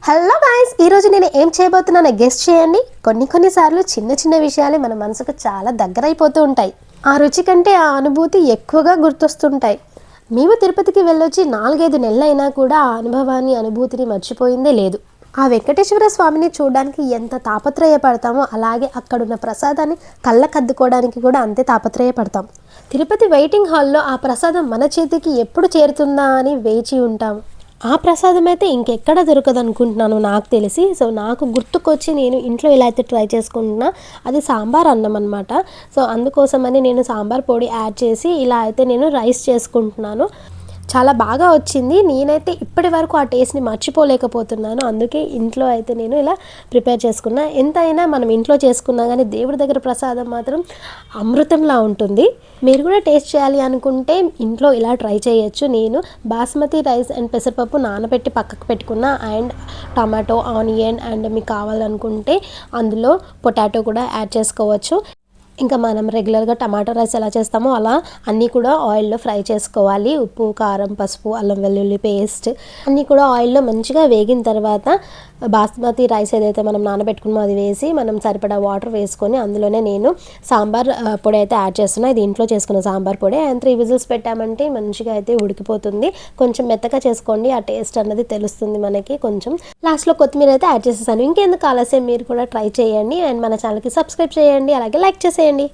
Hello guys, ఈరోజు నేను ఏం చేయబోతున్నానో గెస్ట్ చేయండి. కొన్నిసార్లు చిన్న చిన్న విషయాలే మన మనసుకు చాలా దగ్గరైపోతూ ఉంటాయి. ఆ రుచి కంటే ఆ అనుభూతి ఎక్కువగా గుర్తొస్తుంటాయి. మేము తిరుపతికి వెళ్ళొచ్చి 4-5 నెలలైనా కూడా ఆ అనుభవాన్ని అనుభూతిని మర్చిపోయిందే లేదు. ఆ వెంకటేశ్వర స్వామిని చూడడానికి ఎంత తాపత్రయపడతామో అలాగే అక్కడున్న ప్రసాదాన్ని కళ్ళకద్దుకోవడానికి కూడా అంతే తాపత్రయపడతాం. తిరుపతి వెయిటింగ్ హాల్లో ఆ ప్రసాదం మన చేతికి ఎప్పుడు చేరుతుందా అని వేచి ఉంటాం. ఆ ప్రసాదం అయితే ఇంకెక్కడ దొరకదు అనుకుంటున్నాను నాకు తెలిసి. సో నాకు గుర్తుకొచ్చి నేను ఇంట్లో ఇలా అయితే ట్రై చేసుకుంటున్నా. అది సాంబార్ అన్నం అనమాట. సో అందుకోసమని నేను సాంబార్ పొడి యాడ్ చేసి ఇలా అయితే నేను రైస్ చేసుకుంటున్నాను. చాలా బాగా వచ్చింది. నేనైతే ఇప్పటి వరకు ఆ టేస్ట్ని మర్చిపోలేకపోతున్నాను. అందుకే ఇంట్లో అయితే నేను ఇలా ప్రిపేర్ చేసుకున్నా. ఎంతైనా మనం ఇంట్లో చేసుకున్నా కానీ దేవుడి దగ్గర ప్రసాదం మాత్రం అమృతంలా ఉంటుంది. మీరు కూడా టేస్ట్ చేయాలి అనుకుంటే ఇంట్లో ఇలా ట్రై చేయొచ్చు. నేను బాస్మతి రైస్ అండ్ పెసరపప్పు నానబెట్టి పక్కకు పెట్టుకున్న, అండ్ టమాటో, ఆనియన్ అండ్ మీకు కావాలనుకుంటే అందులో పొటాటో కూడా యాడ్ చేసుకోవచ్చు. ఇంకా మనం రెగ్యులర్గా టమాటో రైస్ ఎలా చేస్తామో అలా అన్నీ కూడా ఆయిల్లో ఫ్రై చేసుకోవాలి. ఉప్పు, కారం, పసుపు, అల్లం వెల్లుల్లి పేస్ట్ అన్నీ కూడా ఆయిల్లో మంచిగా వేగిన తర్వాత బాస్మతి రైస్ ఏదైతే మనం నానబెట్టుకున్నామో అది వేసి మనం సరిపడా వాటర్ వేసుకొని అందులోనే నేను సాంబార్ పొడి అయితే యాడ్ చేస్తున్నా. ఇది ఇంట్లో చేసుకున్న సాంబార్ పొడి. అండ్ 3 విజిల్స్ పెట్టామంటే మంచిగా అయితే ఉడికిపోతుంది. కొంచెం మెత్తగా చేసుకోండి, ఆ టేస్ట్ అన్నది తెలుస్తుంది మనకి. కొంచెం లాస్ట్లో కొత్తిమీర అయితే యాడ్ చేసేసాను. ఇంకెందుకు ఆలస్యం, మీరు కూడా ట్రై చేయండి. అండ్ మన ఛానల్కి సబ్స్క్రైబ్ చేయండి, అలాగే లైక్ చేసేయండి.